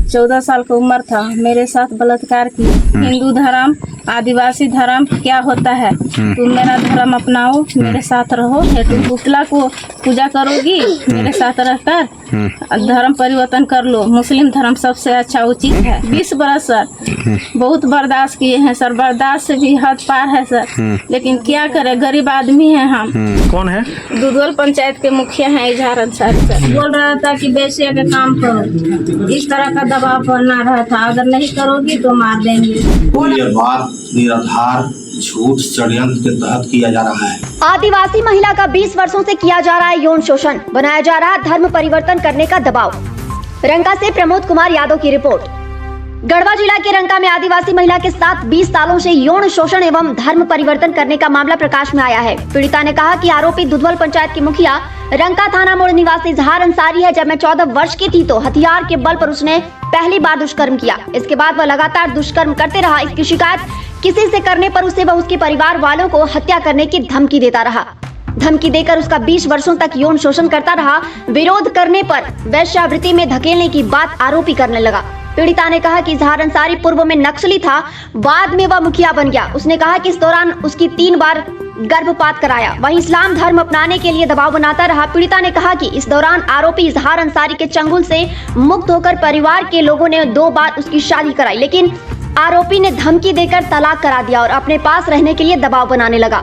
14 साल का उम्र था, मेरे साथ बलात्कार की। हिंदू धर्म, आदिवासी धर्म क्या होता है? तुम मेरा धर्म अपनाओ, मेरे साथ रहो। तुम पुतला को पूजा करोगी, मेरे साथ रहकर धर्म परिवर्तन कर लो। मुस्लिम धर्म सबसे अच्छा उचित है। 20 बरस सर बहुत बर्दाश्त किए हैं सर, बर्दाश्त से भी हद पार है सर। लेकिन क्या करे, गरीब आदमी है हम। कौन है? दुधवल पंचायत के मुखिया हैं इजहार अंसारी सर। बोल रहा था कि बेचे के काम करो, इस तरह का दबाव बना रहा था, अगर नहीं करोगी तो मार देंगे। ये बात निराधार झूठ षड्यंत्र के तहत किया जा रहा है। आदिवासी महिला का 20 वर्षों से किया जा रहा है यौन शोषण, बनाया जा रहा है धर्म परिवर्तन करने का दबाव। रंका से प्रमोद कुमार यादव की रिपोर्ट। गढ़वा जिला के रंका में आदिवासी महिला के साथ 20 सालों से यौन शोषण एवं धर्म परिवर्तन करने का मामला प्रकाश में आया है। पीड़िता ने कहा कि आरोपी दुधवल पंचायत की मुखिया रंका थाना मोड़ निवासी इजहार अंसारी है। जब मैं 14 वर्ष की थी तो हथियार के बल पर उसने पहली बार दुष्कर्म किया। इसके बाद वह लगातार दुष्कर्म करते रहा। इसकी शिकायत किसी से करने पर उसे व उसके परिवार वालों को हत्या करने की धमकी देता रहा। धमकी देकर उसका 20 वर्षों तक यौन शोषण करता रहा। विरोध करने पर वेश्यावृत्ति में धकेलने की बात आरोपी करने लगा। पीड़िता ने कहा कि इजहार अंसारी पूर्व में नक्सली था, बाद में वह मुखिया बन गया। उसने कहा कि इस दौरान उसकी 3 बार गर्भपात कराया। वहीं इस्लाम धर्म अपनाने के लिए दबाव बनाता रहा। पीड़िता ने कहा कि इस दौरान आरोपी इजहार अंसारी के चंगुल से मुक्त होकर परिवार के लोगों ने 2 बार उसकी शादी कराई, लेकिन आरोपी ने धमकी देकर तलाक करा दिया और अपने पास रहने के लिए दबाव बनाने लगा।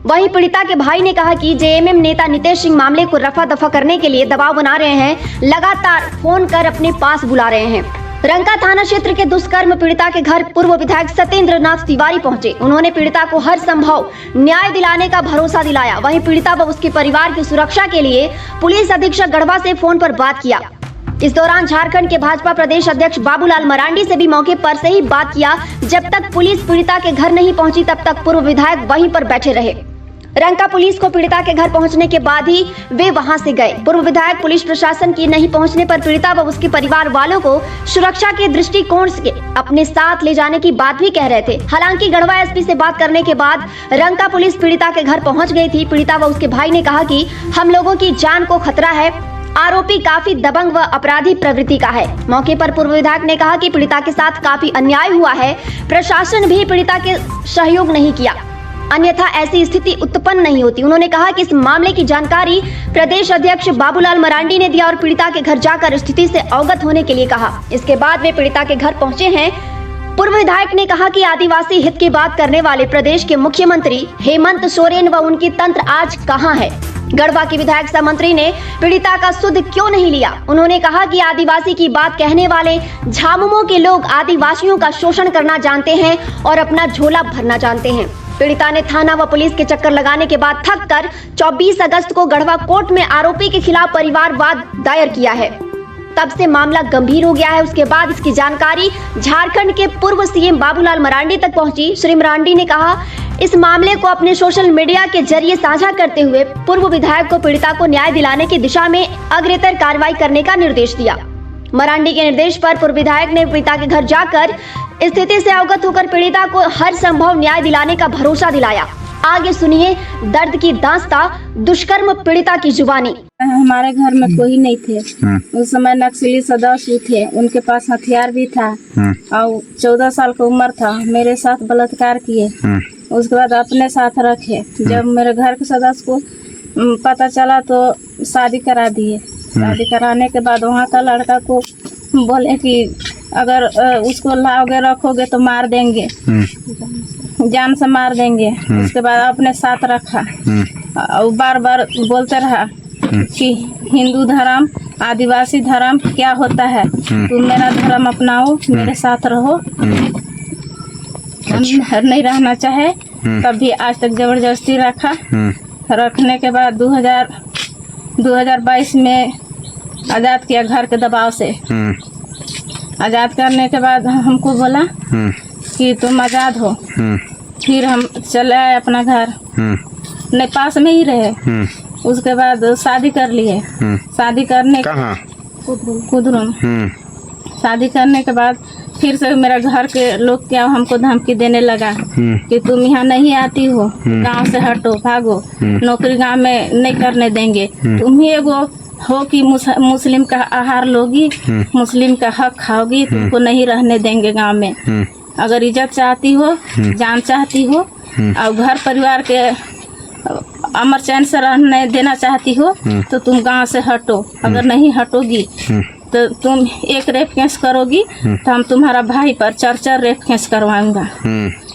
वहीं पीड़िता के भाई ने कहा कि जेएमएम नेता नितेश सिंह मामले को रफा दफा करने के लिए दबाव बना रहे हैं, लगातार फोन कर अपने पास बुला रहे हैं। रंका थाना क्षेत्र के दुष्कर्म पीड़िता के घर पूर्व विधायक सत्येंद्र नाथ तिवारी पहुंचे। उन्होंने पीड़िता को हर संभव न्याय दिलाने का भरोसा दिलाया। वहीं पीड़िता व उसके परिवार की सुरक्षा के लिए पुलिस अधीक्षक गढ़वा से फोन पर बात किया। इस दौरान झारखंड के भाजपा प्रदेश अध्यक्ष बाबूलाल मरांडी से भी मौके पर से ही बात किया। जब तक पुलिस पीड़िता के घर नहीं पहुंची तब तक पूर्व विधायक वहीं पर बैठे रहे। रंका पुलिस को पीड़िता के घर पहुंचने के बाद ही वे वहां से गए। पूर्व विधायक पुलिस प्रशासन की नहीं पहुंचने पर पीड़िता व उसके परिवार वालों को सुरक्षा के दृष्टिकोण से अपने साथ ले जाने की बात भी कह रहे थे। हालांकि गढ़वा एसपी से बात करने के बाद रंका पुलिस पीड़िता के घर पहुंच गई थी। पीड़िता व उसके भाई ने कहा कि हम लोगों की जान को खतरा है, आरोपी काफी दबंग व अपराधी प्रवृत्ति का है। मौके पर पूर्व विधायक ने कहा कि पीड़िता के साथ काफी अन्याय हुआ है, प्रशासन भी पीड़िता के सहयोग नहीं किया, अन्यथा ऐसी स्थिति उत्पन्न नहीं होती। उन्होंने कहा कि इस मामले की जानकारी प्रदेश अध्यक्ष बाबूलाल मरांडी ने दिया और पीड़िता के घर जाकर स्थिति से अवगत होने के लिए कहा। इसके बाद वे पीड़िता के घर पहुंचे हैं। पूर्व विधायक ने कहा कि आदिवासी हित की बात करने वाले प्रदेश के मुख्यमंत्री हेमंत सोरेन व उनकी तंत्र आज कहां है? गढ़वा की विधायक सह मंत्री ने पीड़िता का सुध क्यों नहीं लिया? उन्होंने कहा कि आदिवासी की बात कहने वाले झामुमो के लोग आदिवासियों का शोषण करना जानते हैं और अपना झोला भरना जानते हैं। पीड़िता ने थाना व पुलिस के चक्कर लगाने के बाद थक कर 24 अगस्त को गढ़वा कोर्ट में आरोपी के खिलाफ परिवारवाद दायर किया है। तब से मामला गंभीर हो गया है। उसके बाद इसकी जानकारी झारखंड के पूर्व सीएम बाबूलाल मरांडी तक पहुंची। श्री मरांडी ने कहा इस मामले को अपने सोशल मीडिया के जरिए साझा करते हुए पूर्व विधायक को पीड़िता को न्याय दिलाने की दिशा में अग्रतर कार्रवाई करने का निर्देश दिया। मरांडी के निर्देश पर पूर्व विधायक ने पीड़िता के घर जाकर स्थिति से अवगत होकर पीड़िता को हर संभव न्याय दिलाने का भरोसा दिलाया। आगे सुनिए दर्द की दास्तां दुष्कर्म पीड़िता की जुबानी। हमारे घर में कोई नहीं थे उस समय, नक्सली सदस्य थे, उनके पास हथियार भी था और 14 साल का उम्र था, मेरे साथ बलात्कार किए। उसके बाद अपने साथ रखे। जब मेरे घर के सदस्य को पता चला तो शादी करा दिए। शादी कराने के बाद वहाँ का लड़का को बोले कि अगर उसको लाओगे रखोगे तो मार देंगे, जान से मार देंगे। उसके बाद अपने साथ रखा और बार बार बोलते रहा कि हिंदू धर्म, आदिवासी धर्म क्या होता है? तुम मेरा धर्म अपनाओ, मेरे साथ रहो। हम नहीं रहना चाहे तब भी आज तक जबरदस्ती रखा। रखने के बाद 2022 में आज़ाद किया घर के दबाव से। आज़ाद करने के बाद हमको बोला कि तुम आज़ाद हो। फिर हम चले आए अपना घर, नहीं पास में ही रहे। उसके बाद शादी कर लिए। शादी करने कुदरुम। शादी करने के बाद फिर से मेरा घर के लोग क्या हमको धमकी देने लगा कि तुम यहाँ नहीं आती हो, गांव से हटो, भागो, नौकरी गांव में नहीं करने देंगे, तुम ही एगो हो कि मुस्लिम का आहार लोगी, मुस्लिम का हक खाओगी, तुमको नहीं रहने देंगे गांव में। अगर इज्जत चाहती हो, जान चाहती हो और घर परिवार के अमर चैन से रहने देना चाहती हो तो तुम गांव से हटो। अगर नहीं हटोगी तो तुम एक रेप केस करोगी तो हम तुम्हारा भाई पर 4 रेप केस करवाऊंगा।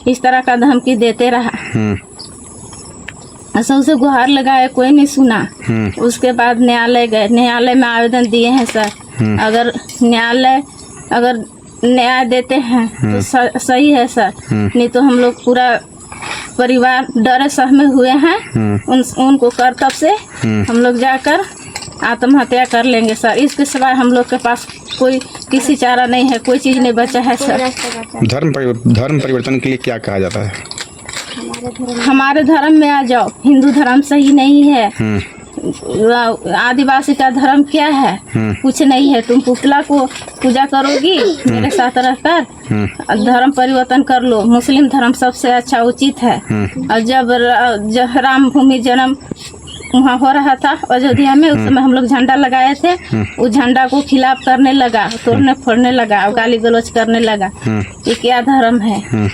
इस तरह का धमकी देते रहा। सबसे गुहार लगाए, कोई नहीं सुना। उसके बाद न्यायालय गए, न्यायालय में आवेदन दिए हैं सर। अगर न्यायालय न्याय देते हैं तो सही है सर, नहीं तो हम लोग पूरा परिवार डरे सहमे हुए हैं। उनको कर्तव्य से हम लोग जाकर आत्महत्या कर लेंगे सर। इसके सिवाय हम लोग के पास कोई किसी चारा नहीं है, कोई चीज़ नहीं बचा है सर। धर्म परिवर्तन के लिए क्या कहा जाता है? हमारे धर्म में आ जाओ, हिंदू धर्म सही नहीं है। आदिवासी का धर्म क्या है? कुछ नहीं है। तुम पुतला को पूजा करोगी मेरे साथ रहकर, धर्म परिवर्तन कर लो। मुस्लिम धर्म सबसे अच्छा उचित है। और जब राम भूमि जन्म वहाँ हो रहा था अयोध्या में, उस समय हम लोग झंडा लगाए थे। उस झंडा को खिलाफ करने लगा, तोड़ने फोड़ने लगा और गाली गलौज करने लगा। ये क्या धर्म है?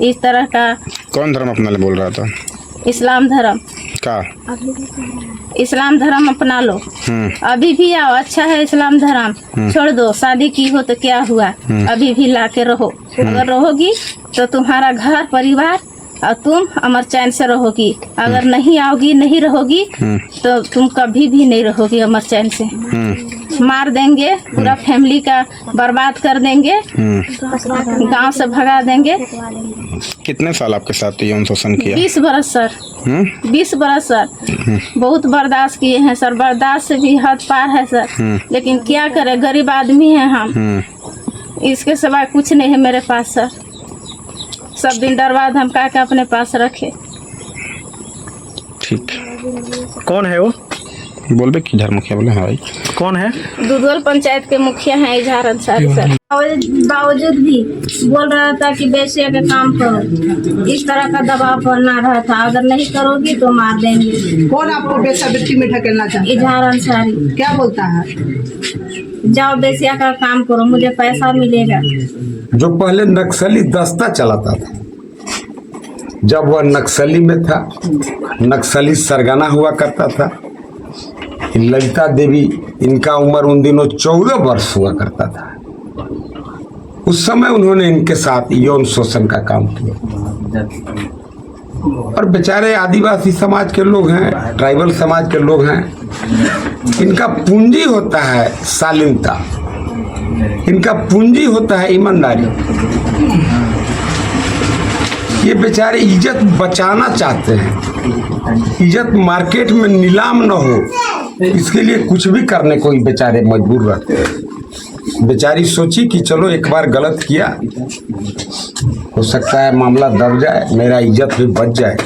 इस तरह का। कौन धर्म अपनाने बोल रहा था? इस्लाम धर्म का? इस्लाम धर्म अपना लो, अभी भी आओ, अच्छा है इस्लाम धर्म। छोड़ दो, शादी की हो तो क्या हुआ, अभी भी ला के रहो। अगर रहोगी तो तुम्हारा घर परिवार और तुम अमर चैन से रहोगी। अगर नहीं आओगी, नहीं रहोगी तो तुम कभी भी नहीं रहोगी अमर चैन से। मार देंगे, पूरा फैमिली का बर्बाद कर देंगे, गांव से भगा देंगे। कितने साल आपके साथ यौन शोषण किया? 20 बरस सर। 20 बरस सर। बहुत बर्दाश्त किए हैं सर, बर्दाश्त से भी हद पार है सर। लेकिन क्या करें, गरीब आदमी हैं हम। इसके सिवाय कुछ नहीं है मेरे पास सर। सब दिन डरवा धमका के अपने पास रखे। ठीक। कौन है वो? बोलबे किधर मुखिया बोले? हाँ भाई। कौन है? दुधौल पंचायत के मुखिया हैं इजहार अंसारी सर। बावजूद भी बोल रहा था कि बेसिया के काम करो। इस तरह का दबाव बना रहा था, अगर नहीं करोगी तो मार देंगे। कौन आपको बेसब्री में ढकेलना चाहता है? इजहार अंसारी। क्या बोलता है? जाओ बेसिया का काम करो, मुझे पैसा मिलेगा। जो पहले नक्सली दस्ता चलाता था, जब वह नक्सली में था, नक्सली सरगना हुआ करता था। ललिता देवी, इनका उम्र उन दिनों 14 वर्ष हुआ करता था। उस समय उन्होंने इनके साथ यौन शोषण का काम किया। और बेचारे आदिवासी समाज के लोग हैं, ट्राइबल समाज के लोग हैं, इनका पूंजी होता है शालीनता, इनका पूंजी होता है ईमानदारी। ये बेचारे इज्जत बचाना चाहते हैं, इज्जत मार्केट में नीलाम न हो, इसके लिए कुछ भी करने को बेचारे मजबूर रहते हैं। बेचारी सोची कि चलो एक बार गलत किया, हो सकता है मामला दब जाए, मेरा इज्जत भी बच जाए।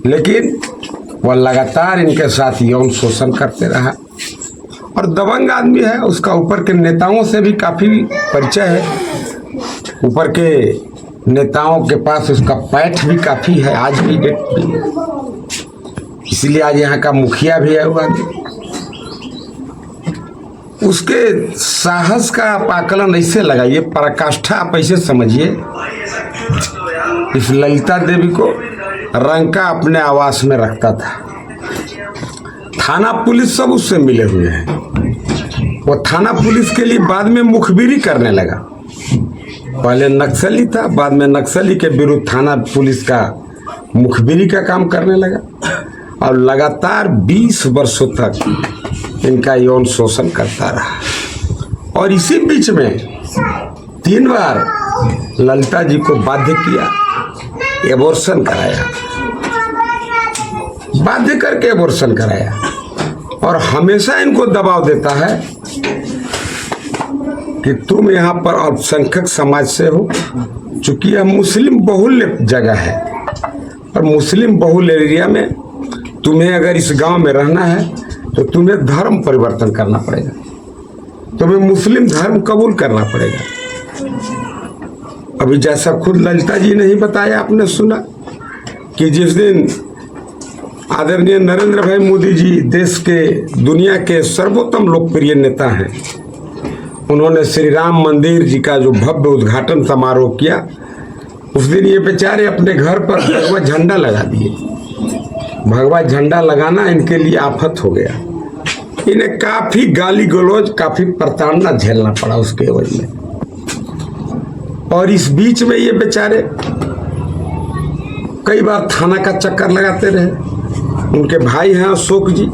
लेकिन वह लगातार इनके साथ यौन शोषण करते रहा। और दबंग आदमी है, उसका ऊपर के नेताओं से भी काफ़ी परिचय है। ऊपर के नेताओं के पास उसका पैठ भी काफ़ी है, आज भी डेट भी। इसलिए आज यहाँ का मुखिया भी है हुआ। उसके साहस का आप आकलन ऐसे लगाइए, पराकाष्ठा आप ऐसे समझिए। इस ललिता देवी को रंका अपने आवास में रखता था। थाना पुलिस सब उससे मिले हुए हैं। वो थाना पुलिस के लिए बाद में मुखबिरी करने लगा। पहले नक्सली था, बाद में नक्सली के विरुद्ध थाना पुलिस का मुखबिरी का काम करने लगा। और लगातार 20 वर्षों तक इनका यौन शोषण करता रहा। और इसी बीच में 3 बार ललिता जी को बाध्य किया, एबॉर्शन कराया, बाध्य करके एबॉर्शन कराया। और हमेशा इनको दबाव देता है कि तुम यहाँ पर अल्पसंख्यक समाज से हो। चूंकि यह मुस्लिम बहुल जगह है और मुस्लिम बहुल एरिया में तुम्हें अगर इस गांव में रहना है तो तुम्हें धर्म परिवर्तन करना पड़ेगा, तुम्हें मुस्लिम धर्म कबूल करना पड़ेगा। अभी जैसा खुद ललिता जी ने ही बताया, आपने सुना कि जिस दिन आदरणीय नरेंद्र भाई मोदी जी देश के दुनिया के सर्वोत्तम लोकप्रिय नेता हैं। उन्होंने श्री राम मंदिर जी का जो भव्य उद्घाटन समारोह किया, उस दिन ये बेचारे अपने घर पर भगवा झंडा लगा दिए। भगवा झंडा लगाना इनके लिए आफत हो गया। इन्हें काफी गाली गलौज, काफी प्रताड़ना झेलना पड़ा उसके एवज में। और इस बीच में ये बेचारे कई बार थाना का चक्कर लगाते रहे। उनके भाई हैं अशोक जी।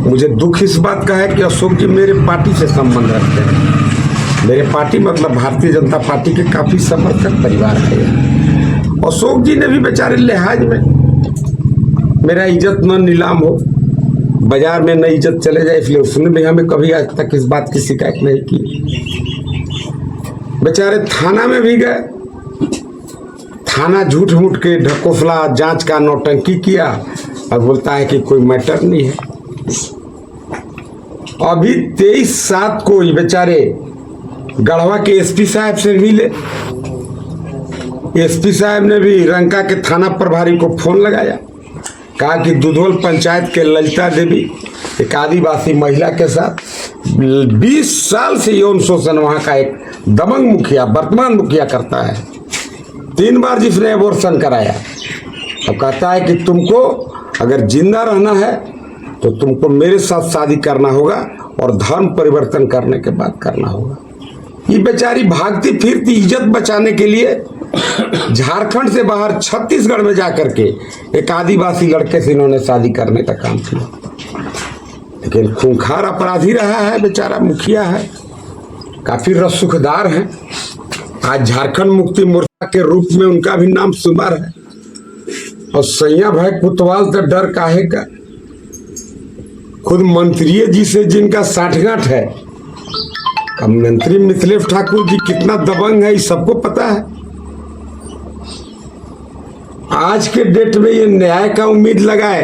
मुझे दुख इस बात का है कि अशोक जी मेरे पार्टी से संबंध रखते हैं। मेरे पार्टी मतलब भारतीय जनता पार्टी के काफी समर्थक परिवार है। अशोक जी ने भी बेचारे लिहाज में मेरा इज्जत न नीलाम हो, बाजार में न इज्जत चले जाए, इसलिए उसने भी हमें कभी आज तक इस बात की शिकायत नहीं की। बेचारे थाना में भी गए, थाना झूठ मूठ के ढकोसला जांच का नौटंकी किया और बोलता है कि कोई मैटर नहीं है। अभी 23/7 को ये बेचारे गढ़वा के एसपी साहब से मिले। एसपी साहब ने भी रंका के थाना प्रभारी को फोन लगाया, कहा कि दुधोल पंचायत के ललिता देवी एक आदिवासी महिला के साथ 20 साल से यौन शोषण वहां का एक दबंग मुखिया, वर्तमान मुखिया करता है। 3 बार जिसने एबॉर्शन कराया। अब कहता है कि तुमको अगर जिंदा रहना है तो तुमको मेरे साथ शादी करना होगा और धर्म परिवर्तन करने के बाद करना होगा। ये बेचारी भागती फिरती इज्जत बचाने के लिए झारखंड से बाहर छत्तीसगढ़ में जाकर के एक आदिवासी लड़के से इन्होंने शादी करने का काम किया। लेकिन खूंखार अपराधी रहा है बेचारा, मुखिया है, काफी रसूखदार है। आज झारखंड मुक्ति मोर्चा के रूप में उनका भी नाम शुमार है। और सैया भाई कुतवाल तो डर काहे का, खुद मंत्री जी से जिनका साठगांठ है। मंत्री मिथिलेश ठाकुर जी कितना दबंग है, सबको पता है। आज के डेट में ये न्याय का उम्मीद लगाए,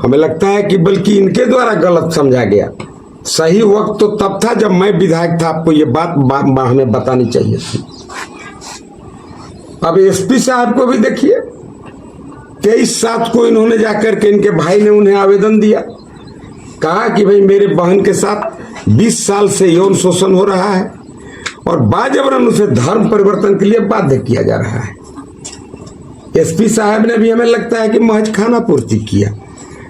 हमें लगता है कि बल्कि इनके द्वारा गलत समझा गया। सही वक्त तो तब था जब मैं विधायक था, आपको ये बात हमें बतानी चाहिए थी। अब एसपी साहब को भी देखिए, 23/7 को इन्होंने जाकर के, इनके भाई ने उन्हें आवेदन दिया, कहा कि भाई मेरे बहन के साथ 20 साल से यौन शोषण हो रहा है और बाजबरन उसे धर्म परिवर्तन के लिए बाध्य किया जा रहा है। एसपी साहब ने भी हमें लगता है कि महज खाना पूर्ति किया।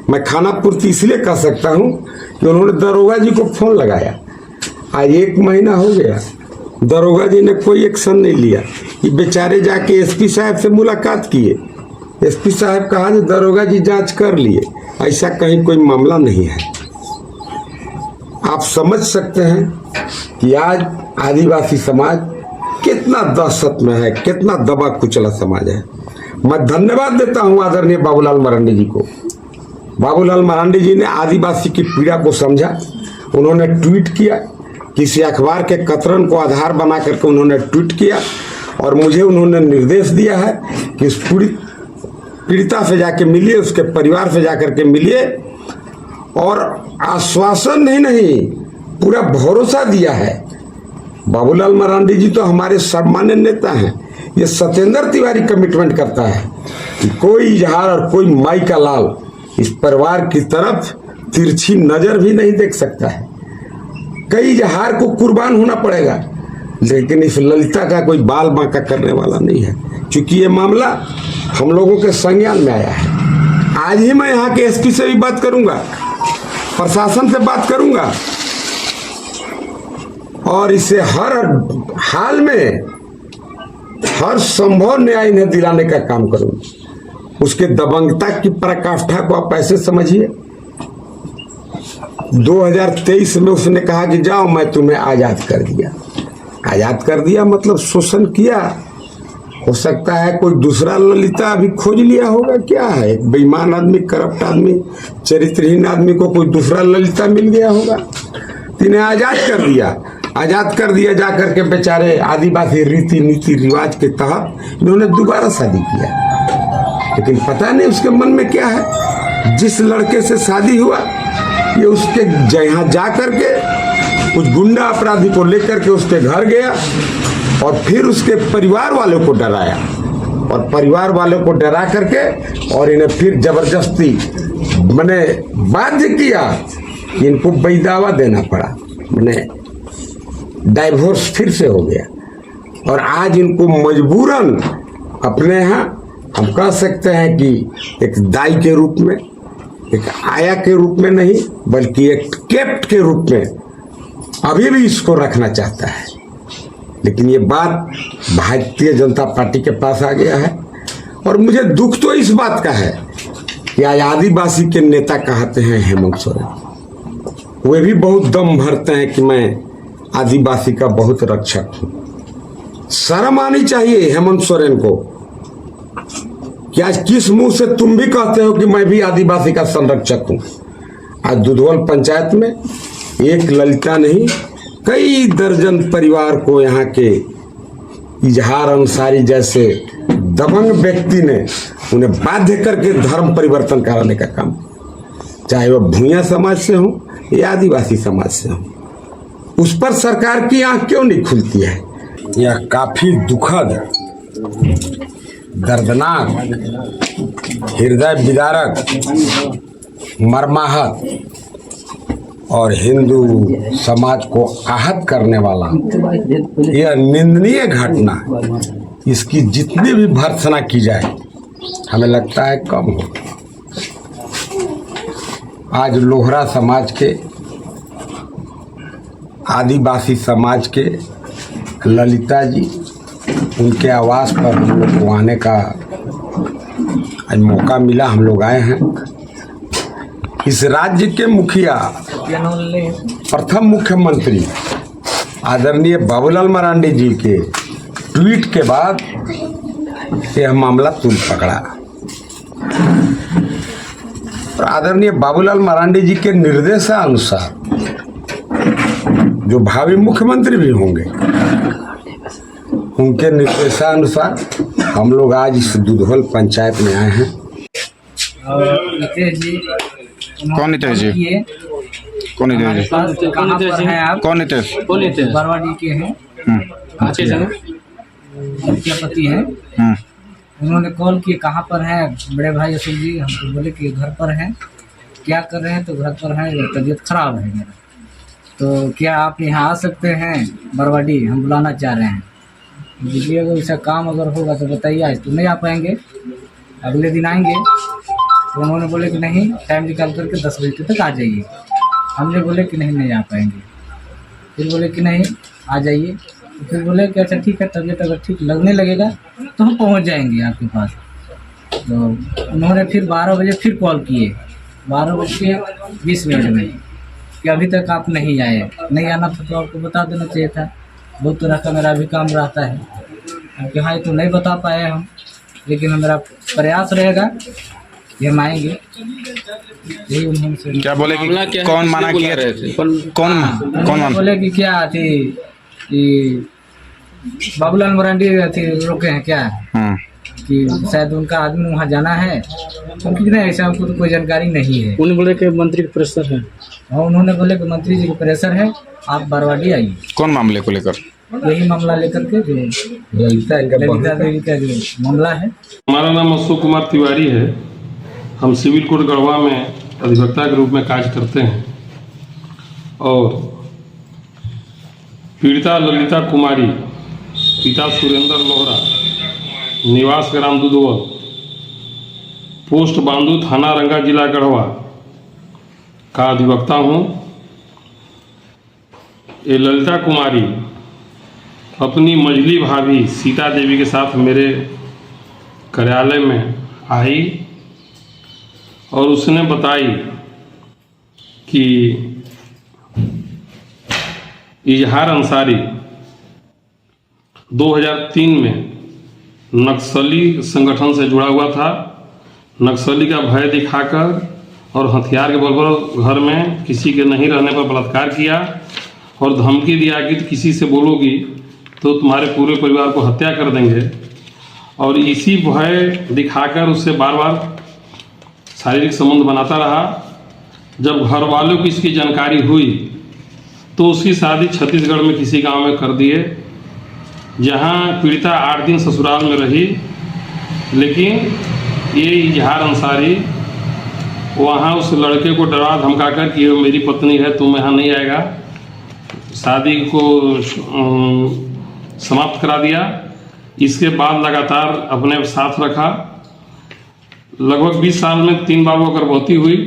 मैं खाना पूर्ति इसलिए कह सकता हूं कि उन्होंने दरोगा जी को फोन लगाया। आज 1 महीना हो गया, दरोगा जी ने कोई एक्शन नहीं लिया। ये बेचारे जाके एसपी साहब से मुलाकात किए। एसपी साहब कहा कि दरोगा जी जांच कर लिए, ऐसा कहीं कोई मामला नहीं है। आप समझ सकते हैं कि आज आदिवासी समाज कितना दहशत में है, कितना दबा कुचला समाज है। मैं धन्यवाद देता हूं आदरणीय बाबूलाल मरांडी जी को। बाबूलाल मरांडी जी ने आदिवासी की पीड़ा को समझा। उन्होंने ट्वीट किया, किसी अखबार के कतरन को आधार बना करके उन्होंने ट्वीट किया और मुझे उन्होंने निर्देश दिया है कि इस पीड़िता से जाके मिलिए, उसके परिवार से जाकर के मिलिए और आश्वासन नहीं पूरा भरोसा दिया है। बाबूलाल मरांडी जी तो हमारे सम्मानित नेता हैं। ये सत्येंद्र तिवारी कमिटमेंट करता है कि कोई इजहार और कोई माई का लाल इस परिवार की तरफ तिरछी नजर भी नहीं देख सकता है। कई इजहार को कुर्बान होना पड़ेगा, लेकिन इस ललिता का कोई बाल बांका करने वाला नहीं है, क्योंकि ये मामला हम लोगों के संज्ञान में आया है। आज ही मैं यहाँ के एसपी से भी बात करूंगा, प्रशासन से बात करूंगा और इसे हर हाल में हर संभव न्याय इन्हें दिलाने का काम करूंगा। उसके दबंगता की पराकाष्ठा को आप ऐसे समझिए, 2023 में उसने कहा कि जाओ मैं तुम्हें आजाद कर दिया। आजाद कर दिया मतलब शोषण किया। हो सकता है कोई दूसरा ललिता अभी खोज लिया होगा, क्या है, एक बेईमान आदमी, करप्ट आदमी, चरित्रहीन आदमी को कोई दूसरा ललिता मिल गया होगा, इन्हें आजाद कर दिया। आजाद कर दिया जाकर के बेचारे आदिवासी रीति नीति रिवाज के तहत इन्होंने दोबारा शादी किया। लेकिन पता नहीं उसके मन में क्या है। जिस लड़के से शादी हुआ ये उसके यहाँ जा करके कुछ गुंडा अपराधी को लेकर के उसके घर गया और फिर उसके परिवार वालों को डराया और परिवार वालों को डरा करके और इन्हें फिर जबरदस्ती मैंने बाध्य किया कि इनको बैदावा देना पड़ा। मैंने डाइवोर्स फिर से हो गया और आज इनको मजबूरन अपने यहाँ हम कह सकते हैं कि एक दाई के रूप में, एक आया के रूप में नहीं बल्कि एक कैप्ट के रूप में अभी भी इसको रखना चाहता है। लेकिन ये बात भारतीय जनता पार्टी के पास आ गया है और मुझे दुख तो इस बात का है कि आज आदिवासी के नेता कहते हैं हेमंत सोरेन, वे भी बहुत दम भरते हैं कि मैं आदिवासी का बहुत रक्षक हूं। शर्म आनी चाहिए हेमंत सोरेन को कि आज किस मुंह से तुम भी कहते हो कि मैं भी आदिवासी का संरक्षक हूं। आज दुधौल पंचायत में एक ललिता नहीं कई दर्जन परिवार को यहाँ के इजहार अंसारी जैसे दबंग व्यक्ति ने उन्हें बाध्य करके धर्म परिवर्तन कराने का काम, चाहे वह भूया समाज से हो या आदिवासी समाज से हो, उस पर सरकार की आंख क्यों नहीं खुलती है। यह काफी दुखद, दर्दनाक, हृदय विदारक, मर्माहत और हिंदू समाज को आहत करने वाला यह निंदनीय घटना, इसकी जितनी भी भर्त्सना की जाए हमें लगता है कम हो। आज लोहरा समाज के, आदिवासी समाज के ललिता जी, उनके आवास पर हम लोग को आने का आज मौका मिला। हम लोग आए हैं। इस राज्य के मुखिया, प्रथम मुख्यमंत्री आदरणीय बाबूलाल मरांडी जी के ट्वीट के बाद यह मामला तुल पकड़ा और आदरणीय बाबूलाल मरांडी जी के निर्देशानुसार जो भावी मुख्यमंत्री भी होंगे, उनके निर्देशानुसार हम लोग आज इस दुधौल पंचायत में आए हैं। कौन नितेश जी? कौन नितेश जी? कहाँ पर हैं आप? कौन नितेश? बरवाडी के हैं, अच्छे मुखिया पति हैं। उन्होंने कॉल किए कहाँ पर हैं बड़े भाई अशोक जी? हमको बोले कि घर पर हैं। क्या कर रहे हैं? तो घर पर हैं, तबीयत खराब है मेरा, तो क्या आप यहाँ आ सकते हैं बरवाडी? हम बुलाना चाह रहे हैं। देखिए अगर ऐसा काम अगर होगा तो बताइए। आज तो नहीं आ पाएंगे, अगले दिन आएंगे। तो उन्होंने बोले कि नहीं, टाइम निकाल करके 10 बजे तक आ जाइए। हमने बोले कि नहीं आ पाएंगे। फिर बोले कि नहीं आ जाइए। तो फिर बोले कि अच्छा ठीक है, तबीयत अगर ठीक लगने लगेगा तो हम पहुंच जाएंगे आपके पास। तो उन्होंने फिर 12 बजे फिर कॉल किए, 12:20 में, कि अभी तक आप नहीं आए। नहीं आना था तो आपको बता देना चाहिए था। बहुत तरह का मेरा भी काम रहता है कि हाँ तो नहीं बता पाए हम, लेकिन मेरा प्रयास रहेगा कि हम आएंगे। यही उन्होंने क्या बोले कि कौन माना किए रहे थे? कौन बोले कि क्या थी कि बाबूलाल मरांडी थी रोके हैं क्या, कि शायद उनका आदमी वहाँ जाना है, क्योंकि नहीं ऐसा हमको तो कोई जानकारी नहीं है। उन्होंने बोले कि मंत्री का प्रेशर है। हाँ, उन्होंने बोले कि मंत्री जी का प्रेशर है, आप बरवाडी आइए। कौन मामले को लेकर? यही मामला लेकर के जो ललिता देवी का जो मामला है। हमारा नाम अशोक कुमार तिवारी है। हम सिविल कोर्ट गढ़वा में अधिवक्ता के रूप में कार्य करते हैं और पीड़िता ललिता कुमारी, पिता सुरेंद्र लोहरा, निवास ग्राम दुधौल, पोस्ट बांदू, थाना रंगा, जिला गढ़वा का अधिवक्ता हूँ। ये ललिता कुमारी अपनी मझली भाभी सीता देवी के साथ मेरे कार्यालय में आई और उसने बताई कि इजहार अंसारी 2003 में नक्सली संगठन से जुड़ा हुआ था। नक्सली का भय दिखाकर और हथियार के बल पर घर में किसी के नहीं रहने पर बलात्कार किया और धमकी दिया कि किसी से बोलोगी तो तुम्हारे पूरे परिवार को हत्या कर देंगे। और इसी भय दिखाकर उससे बार बार शारीरिक संबंध बनाता रहा। जब घर वालों की इसकी जानकारी हुई तो उसकी शादी छत्तीसगढ़ में किसी गांव में कर दिए, जहां पीड़िता 8 दिन ससुराल में रही लेकिन ये इजहार अंसारी वहाँ उस लड़के को डरा धमका कर कि ये मेरी पत्नी है, तुम यहाँ नहीं आएगा, शादी को समाप्त करा दिया। इसके बाद लगातार अपने साथ रखा। लगभग 20 साल में 3 बार वो गर्भवती हुई,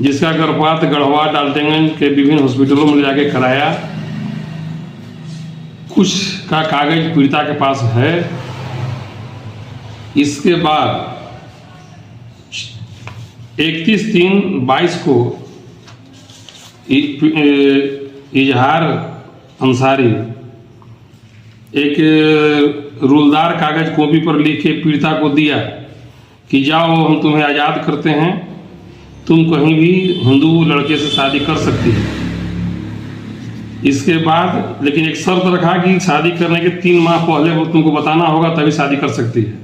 जिसका गर्भपात गढ़वा डाल्टनगंज के विभिन्न हॉस्पिटलों में ले जाके कराया। कुछ का कागज पीड़िता के पास है। इसके बाद 31/3/22 को इजहार अंसारी एक रूलदार कागज कॉपी पर लिख के पीड़िता को दिया कि जाओ, हम तुम्हें आज़ाद करते हैं, तुम कहीं भी हिंदू लड़के से शादी कर सकती है। इसके बाद लेकिन एक शर्त रखा कि शादी करने के 3 माह पहले वो तुमको बताना होगा, तभी शादी कर सकती है।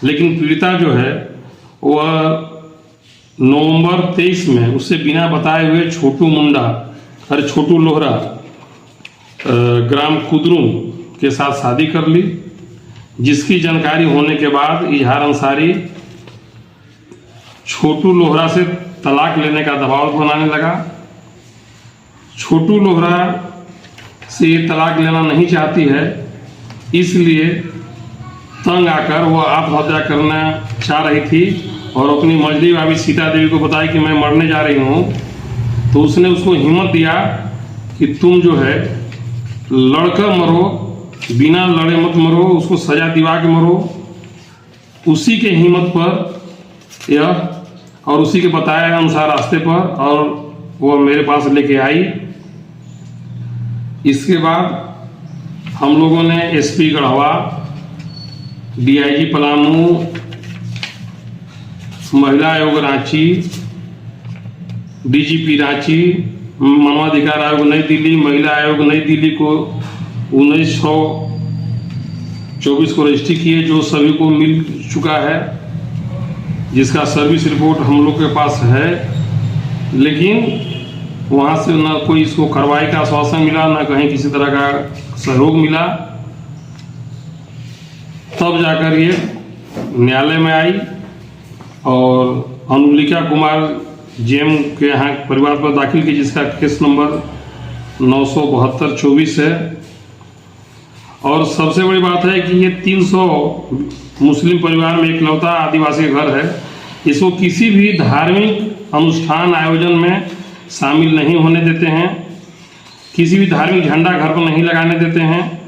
लेकिन पीड़िता जो है वह नवंबर 23 में उससे बिना बताए हुए छोटू लोहरा ग्राम कुदरुम के साथ शादी कर ली, जिसकी जानकारी होने के बाद इजहार अंसारी छोटू लोहरा से तलाक लेने का दबाव बनाने लगा। छोटू लोहरा से ये तलाक लेना नहीं चाहती है, इसलिए तंग आकर वह आत्महत्या करना चाह रही थी और अपनी मझली भाभी सीता देवी को बताया कि मैं मरने जा रही हूँ। तो उसने उसको हिम्मत दिया कि तुम जो है लड़कर मरो, बिना लड़े मत मरो, उसको सजा दिवा के मरो। उसी के हिम्मत पर यह और उसी के बताया अनुसार रास्ते पर और वो मेरे पास लेके आई। इसके बाद हम लोगों ने एसपी गढ़वा, डीआईजी पलामू, महिला आयोग रांची, डीजीपी रांची, मानवाधिकार आयोग नई दिल्ली, महिला आयोग नई दिल्ली को 19/24 को रजिस्ट्री किए, जो सभी को मिल चुका है, जिसका सर्विस रिपोर्ट हम लोग के पास है। लेकिन वहाँ से ना कोई इसको कार्रवाई का आश्वासन मिला, ना कहीं किसी तरह का सहयोग मिला। तब जाकर ये न्यायालय में आई और अनुलिका कुमार जेम के यहाँ परिवार पर दाखिल की, जिसका केस नंबर 972/24 है। और सबसे बड़ी बात है कि ये 300 मुस्लिम परिवार में इकलौता आदिवासी घर है। इसको किसी भी धार्मिक अनुष्ठान आयोजन में शामिल नहीं होने देते हैं, किसी भी धार्मिक झंडा घर पर नहीं लगाने देते हैं।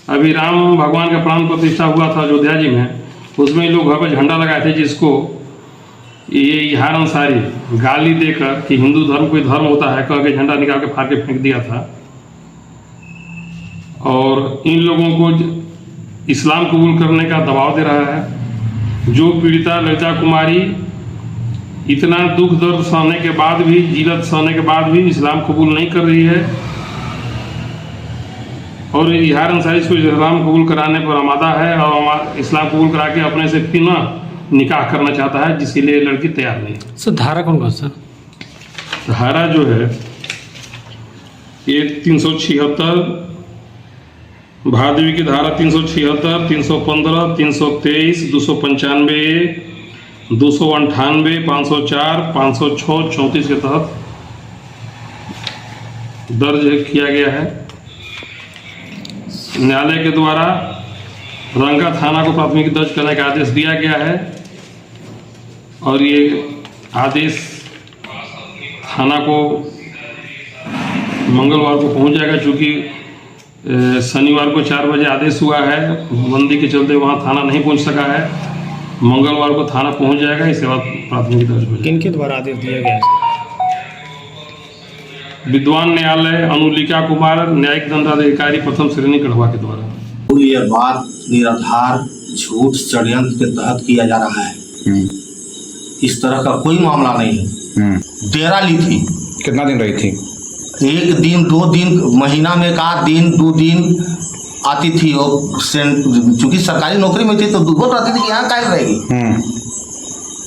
अभी राम भगवान का प्राण प्रतिष्ठा हुआ था अयोध्या जी में, उसमें लोग घर पर झंडा लगाए थे, जिसको ये इजहार अंसारी गाली देकर कि हिंदू धर्म कोई धर्म होता है कह के झंडा निकाल के फाड़ के फेंक दिया था। और इन लोगों को इस्लाम कबूल करने का दबाव दे रहा है। जो पीड़िता ललिता कुमारी इतना दुख दर्द सहने के बाद भी, जिल्लत सहने के बाद भी इस्लाम कबूल नहीं कर रही है और इजहार अंसारी इसको इस्लाम कबूल कराने पर आमादा है और इस्लाम कबूल करा के अपने से पुनः निकाह करना चाहता है, जिसके लिए लड़की तैयार नहीं है। सर धारा कौन सर? धारा जो है ये 376 भारदेवी की धारा 376, 315, 323, 295, 298, 504, 506, 34 के तहत दर्ज किया गया है। न्यायालय के द्वारा रंगा थाना को प्राथमिकी दर्ज करने का आदेश दिया गया है और ये आदेश थाना को मंगलवार को पहुंच जाएगा, चूँकि शनिवार को 4 बजे आदेश हुआ है, बंदी के चलते वहाँ थाना नहीं पहुंच सका है। मंगलवार को थाना पहुंच जाएगा, इसके बाद प्राथमिकी दर्ज हो जाएगी। किनके द्वारा आदेश दिया गया है? विद्वान न्यायालय अनुलिका कुमार, न्यायिक दंडाधिकारी प्रथम श्रेणी गढ़वा के द्वारा। ये बात निराधार झूठ षड्यंत्र के तहत किया जा रहा है। इस तरह का कोई मामला नहीं है। डेरा ली थी। कितना दिन रही थी? 1 दिन 2 दिन, महीना में 1 दिन 2 दिन आती थी। और चूंकि सरकारी नौकरी में थी तो बोल रहती थी कि यहाँ कायम रहेगी।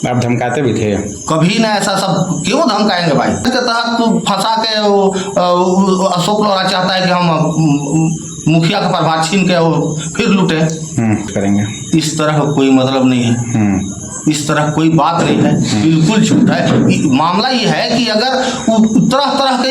आप धमकाते भी थे? कभी ना, ऐसा सब क्यों धमकाएंगे भाई? इसके तहत फंसा के अशोक लोहरा चाहता है कि हम मुखिया का प्रभार छीन के वो फिर लूटे। करेंगे। इस तरह का कोई मतलब नहीं है, इस तरह कोई बात नहीं है, बिल्कुल झूठ है। मामला ये है कि अगर तरह तरह के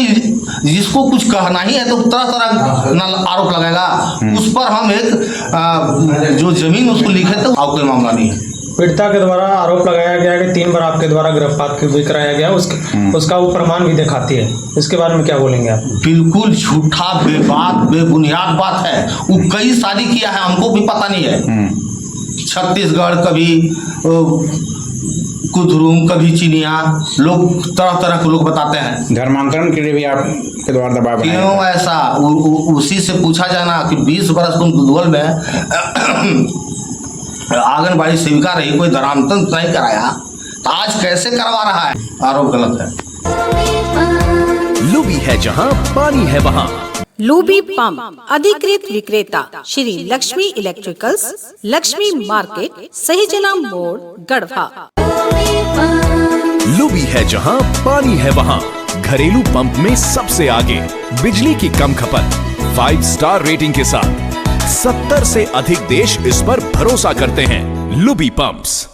जिसको कुछ कहना ही है तो तरह तरह न आरोप लगाएगा, उस पर हम एक जो जमीन उसको लिखे तो और कोई मामला नहीं है। पीड़िता के द्वारा आरोप लगाया गया कि 3 बार आपके द्वारा गिरफ्तार भी कराया गया, उसका वो प्रमाण भी दिखाती है, इसके बारे में क्या बोलेंगे आप? बिल्कुल झूठा बेबात बेबुनियाद बात है। वो कई शादी किया है, हमको भी पता नहीं है। छत्तीसगढ़ कभी कुदरूम कभी चिनिया, लोग तरह तरह के लोग बताते हैं। धर्मांतरण के लिए भी आपके द्वारा दबाव बनाया क्यों ऐसा? उसी से पूछा जाना कि 20 बरस तुम दुधवल में आंगनबाड़ी सेविका रही, कोई धर्मांतरण नहीं कराया, तो आज कैसे करवा रहा है? आरोप गलत है। लुबी है जहां पानी है वहां। लुबी पंप अधिकृत विक्रेता श्री लक्ष्मी इलेक्ट्रिकल्स, लक्ष्मी मार्केट, सहीजना मोड़, गढ़वा। लुबी है जहां पानी है वहां। घरेलू पंप में सबसे आगे, बिजली की कम खपत, 5 स्टार रेटिंग के साथ 70 से अधिक देश इस पर भरोसा करते हैं। लुबी पंप्स।